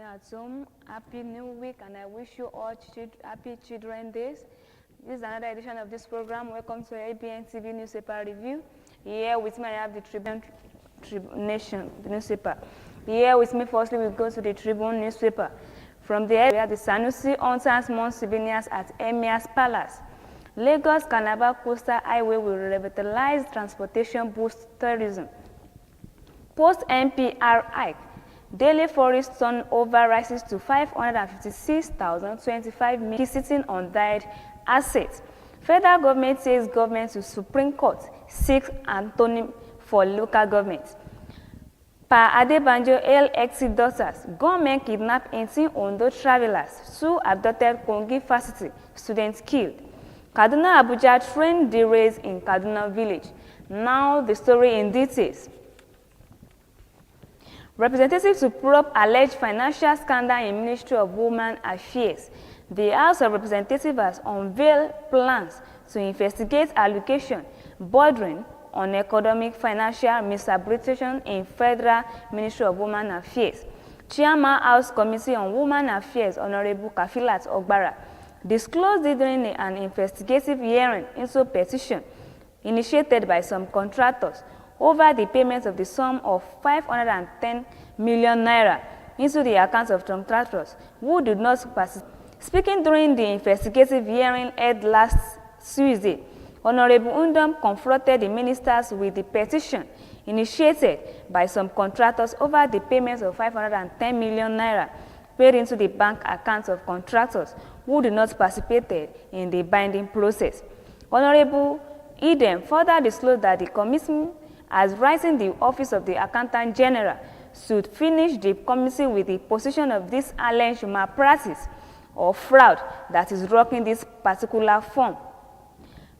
at home. Happy New Week, and I wish you all happy Children's Days. This is another edition of this program. Welcome to Abntv newspaper review. Here with me, I have the Tribune Nation newspaper. Here with me, firstly, we go to the Tribune newspaper. From there, we have the Sanusi Hunters Mount souvenirs at Emir's Palace. Lagos Calabar Coastal Highway will revitalize transportation, boost tourism. Post NPR hike, daily forest turnover rises to 556,025 million, sitting on died assets. Federal government says government to Supreme Court seeks antonym for local government. Pa Adebanjo LXC daughters, gunmen kidnap 18 Ondo travelers, 2 abducted Kongi University students killed. Kaduna Abuja train derails in Kaduna village. Now the story in details. Representatives to probe alleged financial scandal in Ministry of Women Affairs. The House of Representatives has unveiled plans to investigate allocation bordering on economic financial misappropriation in Federal Ministry of Women Affairs. Chairman House Committee on Women Affairs, Honorable Kafilat Ogbara, disclosed it during an investigative hearing into a petition initiated by some contractors over the payment of the sum of 510 million naira into the accounts of contractors who did not participate. Speaking during the investigative hearing held last Tuesday, Honorable Undom confronted the ministers with the petition initiated by some contractors over the payment of 510 million naira paid into the bank accounts of contractors who did not participate in the binding process. Honorable Eden further disclosed that the commission, as writing the Office of the Accountant General, should finish the committee with the position of this alleged malpractice or fraud that is rocking this particular form.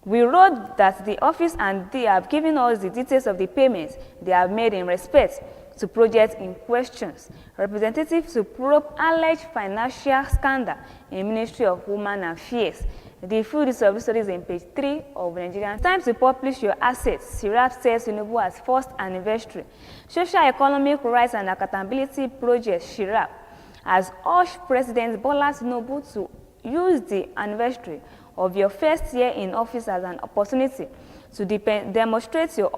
We wrote that the office and they have given us the details of the payments they have made in respect to projects in questions. Representatives to probe alleged financial scandal in Ministry of Women Affairs. The full details of the stories in page 3 of Nigerian. Time to publish your assets. Sirap says Tinubu as first anniversary. Social Economic Rights and Accountability Project Sirap has urged President Bola Tinubu to use the anniversary of your first year in office as an opportunity to demonstrate your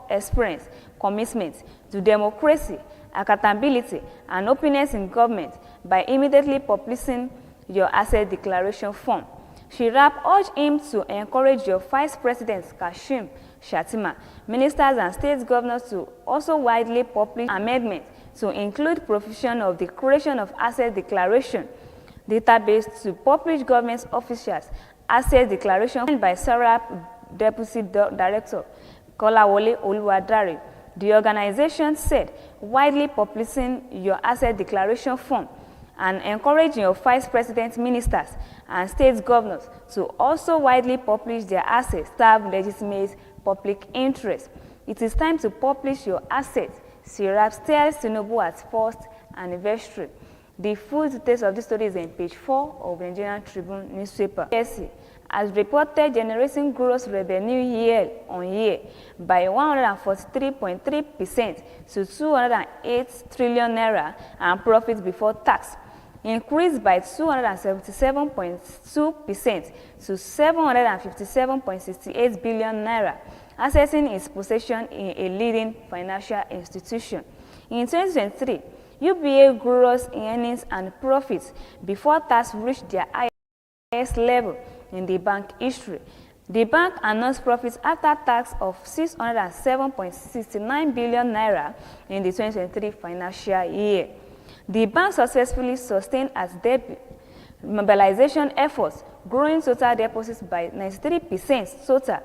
experience, commitment to democracy, accountability, and openness in government by immediately publishing your asset declaration form. Shirap urged him to encourage your Vice President Kashim Shettima, ministers and state governors to also widely publish amendments to include provision of the creation of asset declaration database to publish government officials' asset declaration by Sarap Deputy Director Kolawole Oluwadare. The organization said widely publishing your asset declaration form and encouraging your Vice President ministers and state governors to also widely publish their assets serve legitimate public interest. It is time to publish your assets, Sirap tells Tinubu at first anniversary. The full details of this story is in page 4 of the Nigerian Tribune newspaper. PSC has reported generating gross revenue year-on-year by 143.3% to 208 trillion naira and profit before tax increased by 277.2% to 757.68 billion naira, assessing its position in a leading financial institution. In 2023, UBA gross earnings and profits before tax reached their highest level in the bank history. The bank announced profits after tax of 607.69 billion naira in the 2023 financial year. The bank successfully sustained its debt mobilization efforts, growing total deposits by 93% total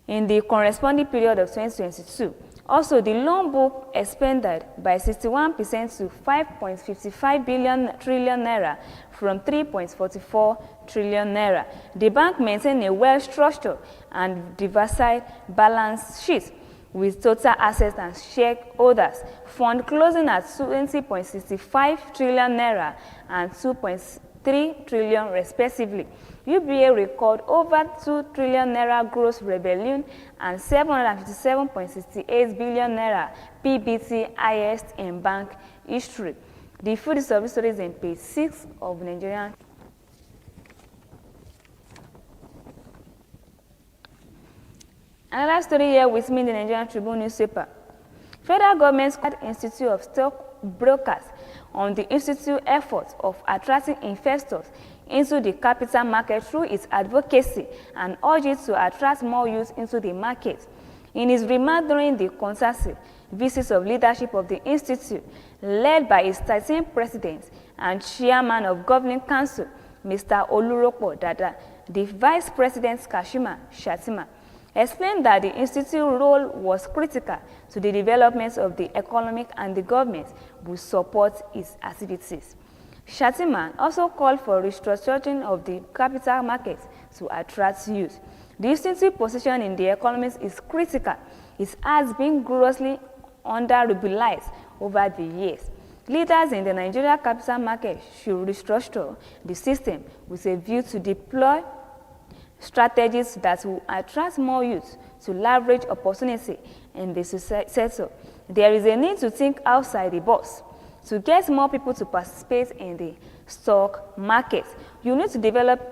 in the corresponding period of 2022. Also, the loan book expanded by 61% to 5.55 trillion naira from 3.44 trillion naira. The bank maintained a well-structured and diversified balance sheet with total assets and shareholders fund closing at 20.65 trillion naira and 2.3 trillion respectively. UBA recorded over 2 trillion naira gross revenue and 757.68 billion naira PBT highest in bank history. The full list of this story is on page 6 of Nigerian. Another story here with me in the Nigerian Tribune newspaper. Federal government's Institute of Stock Brokers on the institute efforts of attracting investors into the capital market through its advocacy and urged it to attract more youth into the market. In his remarks during the consultative visits of leadership of the institute, led by its 13th president and chairman of governing council, Mr. Oluropo Dada, the vice president Kashima Shatima, explained that the institute's role was critical to the development of the economy and the government would support its activities. Shatima also called for restructuring of the capital market to attract youth. The institute's position in the economy is critical. It has been grossly under-utilized over the years. Leaders in the Nigeria capital market should restructure the system with a view to deploy strategies that will attract more youth to leverage opportunity in the sector. There is a need to think outside the box. To get more people to participate in the stock market, you need to develop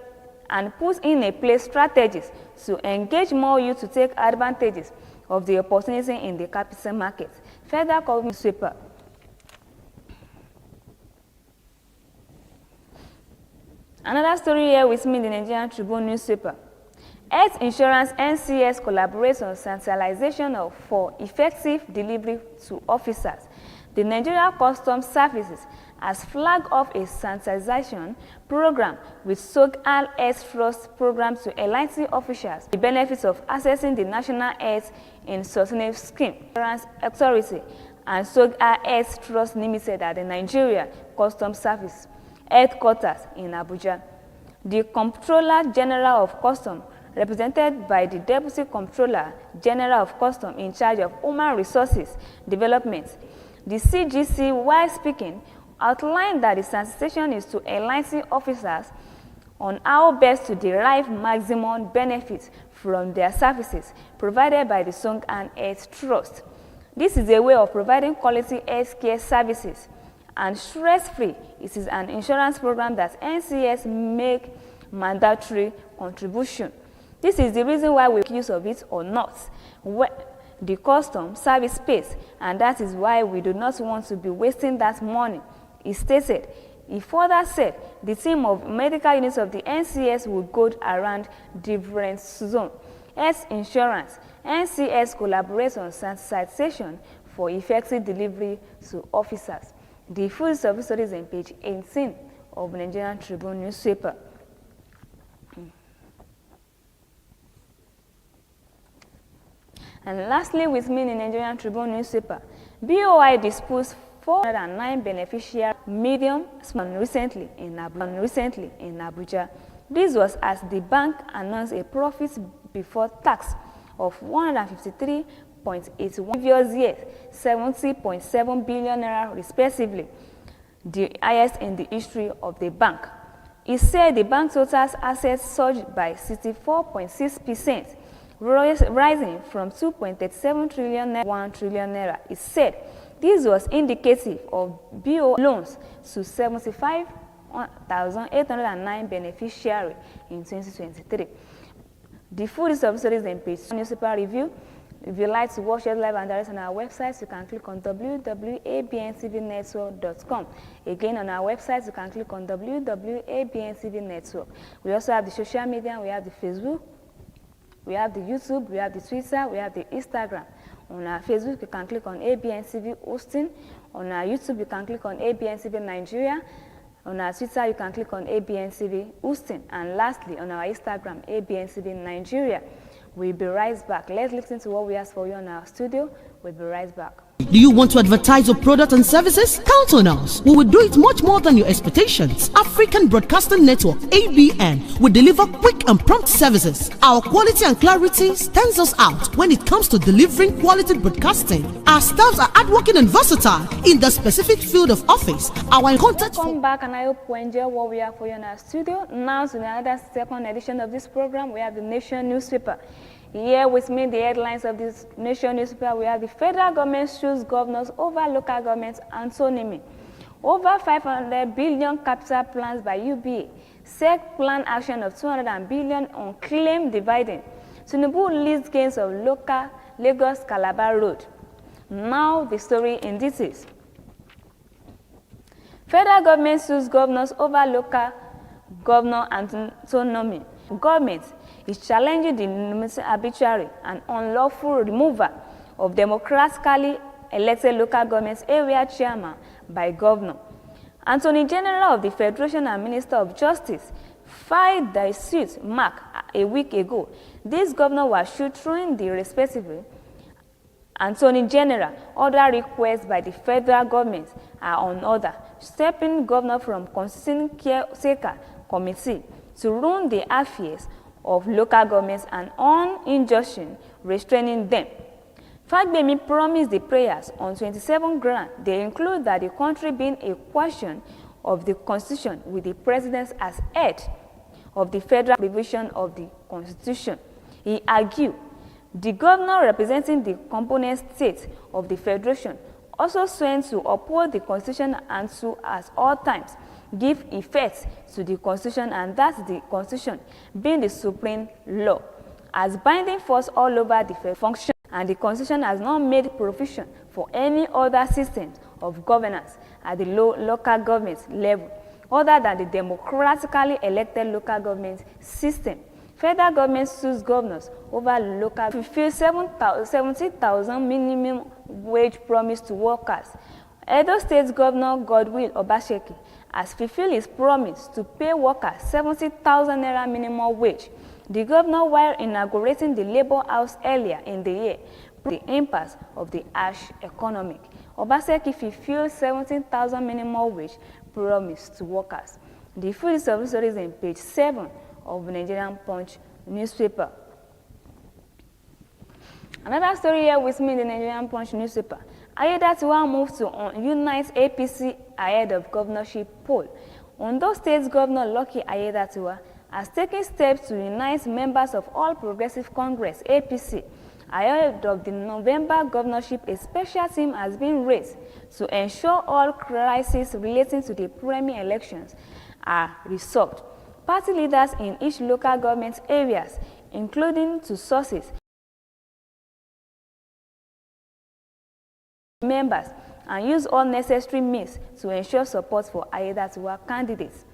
and put in place strategies to engage more youth to take advantages of the opportunity in the capital market. Federal government newspaper. Another story here with me in the Nigerian Tribune newspaper. Health Insurance NCS collaborates on sanitization for effective delivery to officers. The Nigeria Customs Services has flagged off a sanitization program with SOG-AL Health Trust program to enlighten officials the benefits of accessing the National Health Insurance Scheme. Insurance Authority and SOG-AL Health Trust Limited at the Nigeria Customs Service headquarters in Abuja. The Comptroller General of Customs, represented by the Deputy Comptroller General of Customs in charge of Human Resources Development, the CGC, while speaking, outlined that the sensitization is to enlighten officers on how best to derive maximum benefits from their services provided by the SOG-AL Health Trust. This is a way of providing quality health care services and stress-free. It is an insurance program that NCS make mandatory contribution. This is the reason why we make use of it or not. The custom service space, and that is why we do not want to be wasting that money, he stated. He further said the team of medical units of the NCS will go around different zones. Health Insurance, NCS collaborates on sensitization for effective delivery to officers. The full service story is on page 18 of Nigerian Tribune newspaper. And lastly, with me in the Nigerian Tribune newspaper, BOI disposed 409 beneficiary medium recently in Abuja. This was as the bank announced a profit before tax of 153.81 previous year, 70.7 billion naira respectively, the highest in the history of the bank. It said the bank total assets surged by 64.6%. rising from 2.37 trillion naira to 1 trillion naira. It said this was indicative of BO loans to 75,809 beneficiaries in 2023. The full list of stories in page newspaper review. If you like to watch it live and direct on our website, you can click on www.abntvnetwork.com. Again, on our website, you can click on www.abntvnetwork. We also have the social media. We have the Facebook, we have the YouTube, we have the Twitter, we have the Instagram. On our Facebook, you can click on Abntv OSUN. On our YouTube, you can click on Abntv Nigeria. On our Twitter, you can click on Abntv OSUN. And lastly, on our Instagram, Abntv Nigeria. We'll be right back. Let's listen to what we asked for you on our studio. We'll be right back. Do you want to advertise your product and services? Count on us. We will do it much more than your expectations. African Broadcasting Network, ABN, will deliver quick and prompt services. Our quality and clarity stands us out when it comes to delivering quality broadcasting. Our staffs are hardworking and versatile in the specific field of office. Our contact. Welcome back, and I hope you enjoy what we have for you in our studio. Now to another second edition of this program, we have the Nation newspaper. Here with me, the headlines of this Nation newspaper, we have the federal government shows governors over local government autonomy. Over 500 billion capital plans by UBA. SEC plan action of 200 billion on claim dividend. Tinubu leads gains of local Lagos-Calabar road. Now the story in details. Federal government sues governors over local governor autonomy. Government is challenging the arbitrary and unlawful removal of democratically elected local government area chairman by governor. Attorney General of the Federation and Minister of Justice filed the suit mark a week ago. This governor was sued through the respective Attorney General. Other requests by the federal government are on order, stepping governor from constituting caretaker committee to run the affairs of local governments and on injunction restraining them. Fagbemi promised the prayers on 27 grounds. They include that the country being a question of the Constitution with the President as head of the federal revision of the Constitution. He argued the governor representing the component states of the Federation also sworn to uphold the Constitution and to, at all times, give effect to the Constitution, and that the Constitution, being the supreme law, as binding force all over the function, and the Constitution has not made provision for any other systems of governance at the local government level other than the democratically elected local government system. Federal government sues governors over local fulfill 70,000 minimum wage promise to workers. Edo State Governor Godwill Obaseki has fulfilled his promise to pay workers 70,000 naira minimum wage. The governor, while inaugurating the Labour House earlier in the year, the impasse of the harsh economy. Obaseki fulfilled 17,000 minimum wage promise to workers. The full story is in page 7 of the Nigerian Punch newspaper. Another story here with me in the Nigerian Punch newspaper. Ayedatiwa moved to unite APC ahead of governorship poll. Ondo State Governor Lucky Ayedatiwa has taken steps to unite members of All Progressive Congress APC. Ahead of the November governorship, a special team has been raised to ensure all crises relating to the primary elections are resolved. Party leaders in each local government areas, including two sources, members, and use all necessary means to ensure support for Ayedatiwa candidates.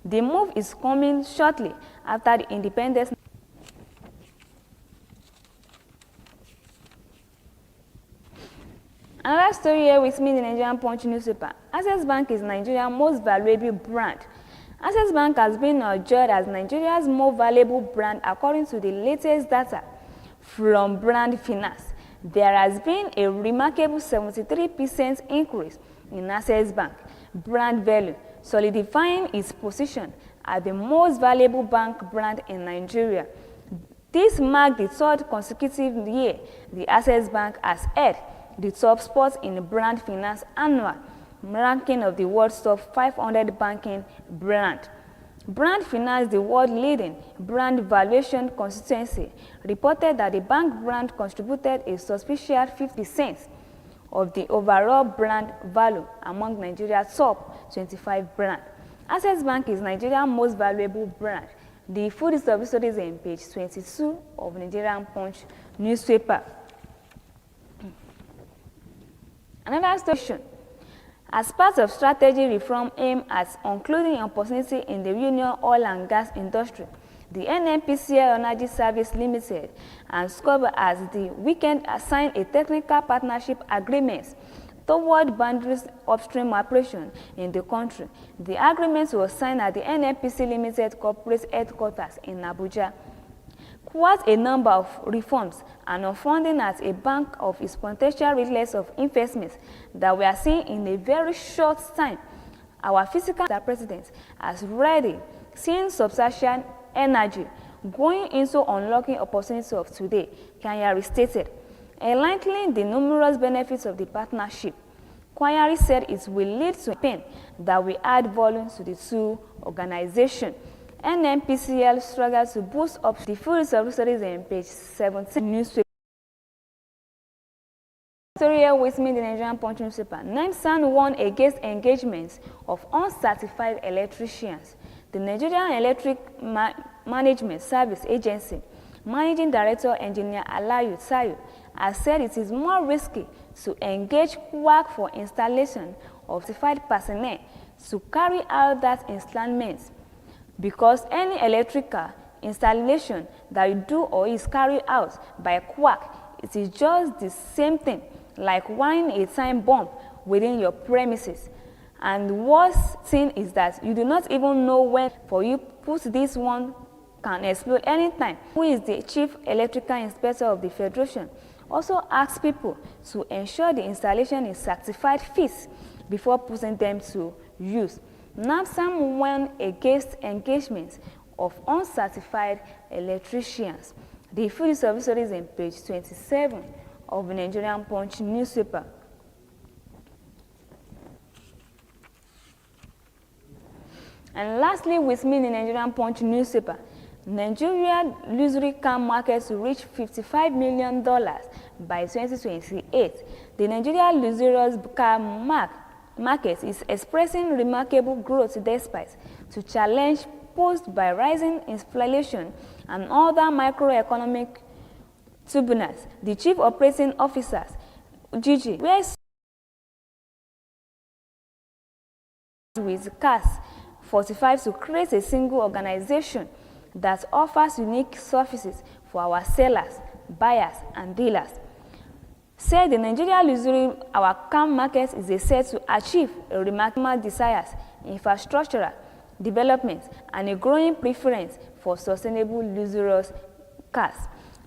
The move is coming shortly after the independence. Another story here with me in the Nigerian Punch newspaper. Access Bank is Nigeria's most valuable brand. Access Bank has been adjudged as Nigeria's most valuable brand according to the latest data from Brand Finance. There has been a remarkable 73% increase in Access Bank brand value, solidifying its position as the most valuable bank brand in Nigeria. This marked the third consecutive year the Access Bank has held the top spot in the Brand Finance annual ranking of the world's top 500 banking brand. Brand Finance, the world-leading brand valuation consultancy, reported that the bank brand contributed a suspicious 50% of the overall brand value among Nigeria's top 25 brands. Access Bank is Nigeria's most valuable brand. The full story is on page 22 of Nigerian Punch newspaper. Another station. As part of strategy reform aimed at including opportunity in the union oil and gas industry, the NNPCL Energy Service Limited and SCOB as the weekend signed a technical partnership agreement toward boundaries upstream operation in the country. The agreement was signed at the NNPC Limited corporate headquarters in Abuja. Quite a number of reforms and unfunding at a bank of its potential release of investments that we are seeing in a very short time. Our physical president has already seen substantial energy going into unlocking opportunities of today, Kenya stated. Enlightening the numerous benefits of the partnership, Kwanyari said it will lead to a campaign that will add volume to the two organizations. NNPCL struggles to boost up the full stories on page 17 newspaper. Story here with me, the Nigerian Punch newspaper. NIMSAN warned against engagements of uncertified electricians. The Nigerian Electric Management Service Agency Managing Director Engineer Alayu Sayo has said it is more risky to engage work for installation of certified personnel to carry out that installment, because any electrical installation that you do or is carried out by quack, it is just the same thing like wiring a time bomb within your premises. And worst thing is that you do not even know when for you put this one can explode anytime. Who is the Chief Electrical Inspector of the Federation also asks people to ensure the installation is certified fit before putting them to use. NIMSAN warned against engagement of uncertified electricians. The full service is on page 27 of the Nigerian Punch newspaper. And lastly, with me in the Nigerian Punch newspaper, Nigeria luxury car market to reach $55 million by 2028. The Nigeria luxurious car market is expressing remarkable growth despite to challenge posed by rising inflation and other microeconomic turbulence. The chief operating officers, GG, were with CAS 45 to create a single organization that offers unique services for our sellers, buyers, and dealers. Said the Nigeria luxury our car market is set to achieve a remarkable desires, infrastructural development, and a growing preference for sustainable luxurious cars.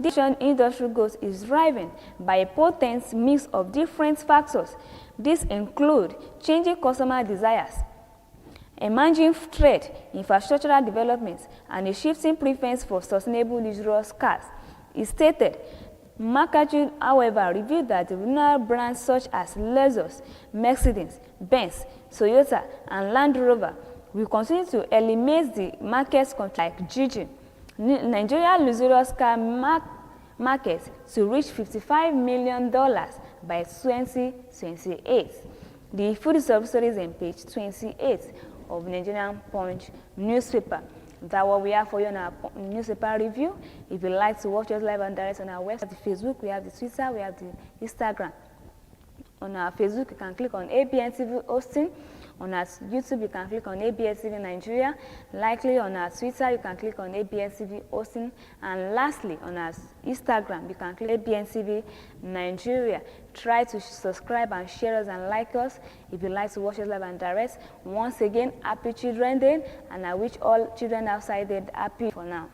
This industrial growth is driven by a potent mix of different factors. These include changing customer desires, emerging trade, infrastructural developments, and a shifting preference for sustainable luxurious cars. It stated, marketing, however, revealed that the regional brands such as Lexus, Mercedes, Benz, Toyota, and Land Rover will continue to eliminate the markets like GG. Nigeria luxurious car market to reach $55 million by 2028. The full story is on page 28 of Nigerian Punch newspaper. That's what we have for you on our newspaper review. If you'd like to watch us live and direct on our website, the Facebook, we have the Twitter, we have the Instagram. On our Facebook, you can click on Abntv OSUN. On our YouTube, you can click on Abntv Nigeria. Likely on our Twitter, you can click on Abntv OSUN. And lastly, on our Instagram, you can click Abntv Nigeria. Try to subscribe and share us and like us if you'd like to watch us live and direct. Once again, happy Children's Day, and I wish all children outside there happy for now.